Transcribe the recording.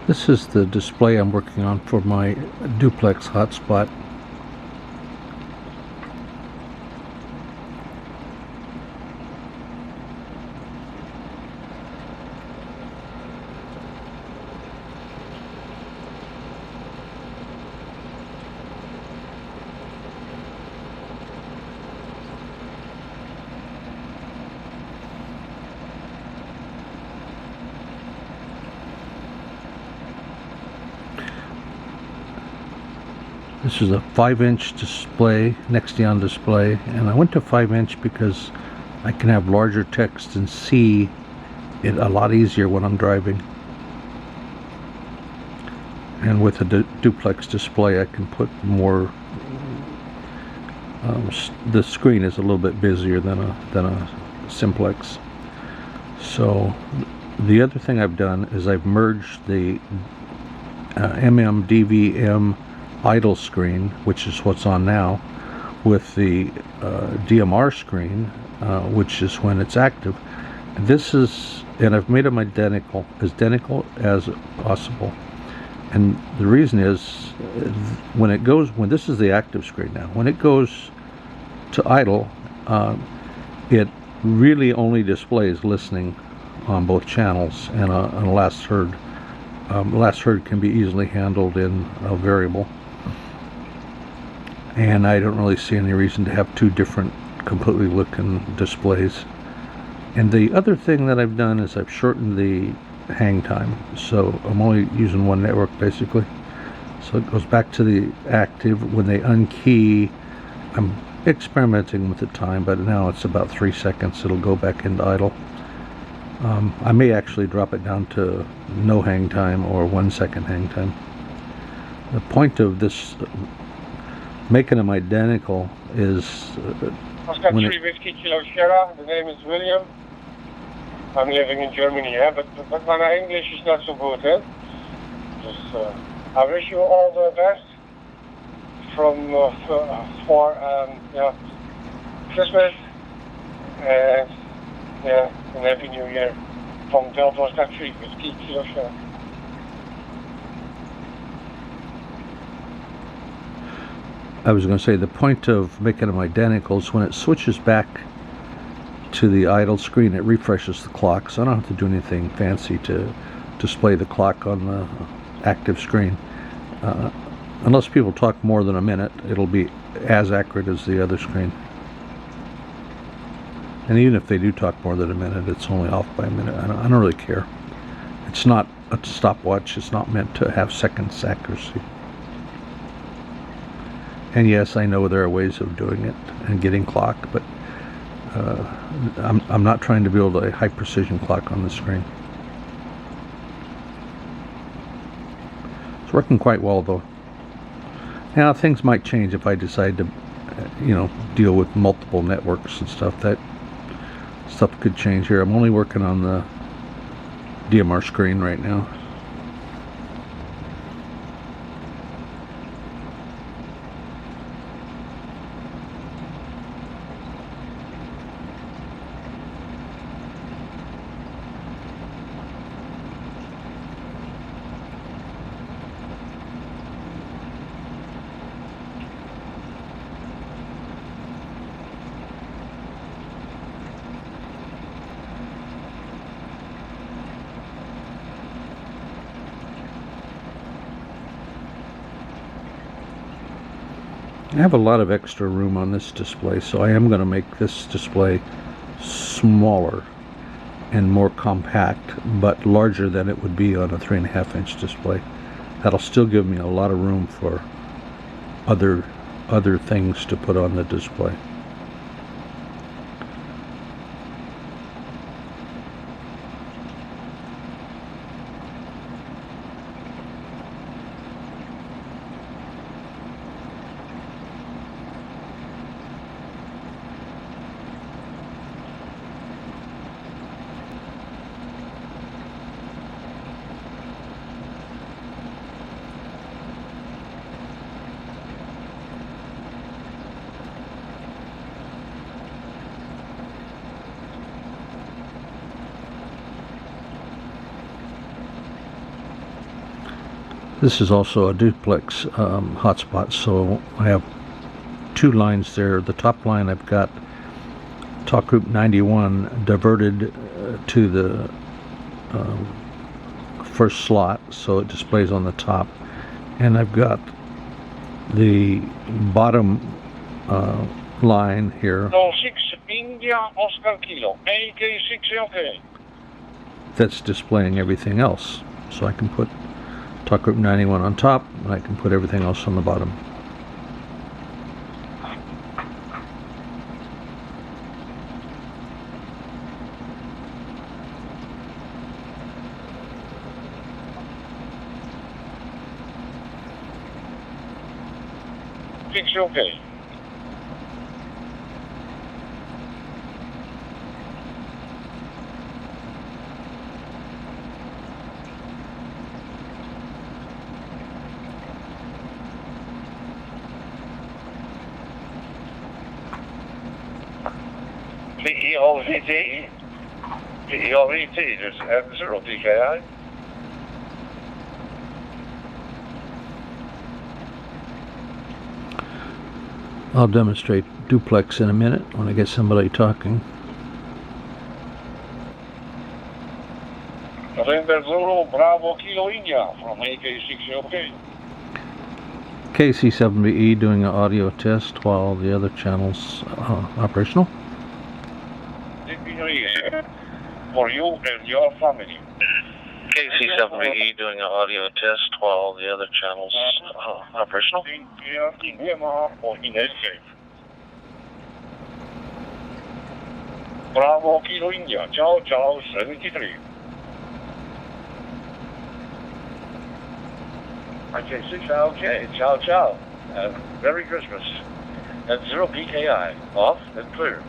This is the display I'm working on for my Duplex hotspot. This is a 5-inch display, Nextion display, and I went to 5-inch because I can have larger text and see it a lot easier when I'm driving. And with a duplex display I can put more, the screen is a little bit busier than a simplex. So the other thing I've done is I've merged the DVM idle screen, which is what's on now, with the DMR screen, which is when it's active. This is, and I've made them identical as possible. And the reason is, when this is the active screen now, when it goes to idle, it really only displays listening on both channels and a last heard. Last heard can be easily handled in a variable. And I don't really see any reason to have two different completely looking displays. And the other thing that I've done is I've shortened the hang time, so I'm only using one network basically. So it goes back to the active. When they unkey, I'm experimenting with the time, but now it's about 3 seconds. It'll go back into idle. I may actually drop it down to no hang time or 1 second hang time. The point of this making them identical is Oscar 3 Whiskey Kilo Sierra, the name is William. I'm living in Germany, but my English is not so good. Just, I wish you all the best for Christmas and and Happy New Year from Delta Oscar 3 Whiskey Kilo Sierra. I was going to say the point of making them identical is when it switches back to the idle screen, it refreshes the clock, so I don't have to do anything fancy to display the clock on the active screen. Unless people talk more than a minute, it'll be as accurate as the other screen. And even if they do talk more than a minute, it's only off by a minute. I don't really care. It's not a stopwatch. It's not meant to have seconds accuracy. And yes, I know there are ways of doing it and getting clock, but I'm not trying to build a high precision clock on the screen. It's working quite well though. Now things might change if I decide to, deal with multiple networks and stuff. That stuff could change here. I'm only working on the DMR screen right now. I have a lot of extra room on this display, so I am going to make this display smaller and more compact, but larger than it would be on a 3.5-inch display. That'll still give me a lot of room for other things to put on the display. This is also a duplex hotspot, so I have two lines there. The top line I've got talk group 91 diverted to the first slot, so it displays on the top, and I've got the bottom line here 06 India Oscar Kilo, AK6 OK. that's displaying everything else. So I can put talk group 91 on top, and I can put everything else on the bottom. Six OK. VERVT, dus 0 DKI. I'll demonstrate duplex in a minute when I get somebody talking. November Zulu Bravo Kilo India from AK6 OK. KC7BE doing an audio test while the other channel's operational. For you and your family. KC7BE doing an audio test while the other channel's operational. Bravo Kilo India, ciao ciao 73. AK6 OK, ciao ciao. Merry Christmas. That's 0 PKI. Off and clear.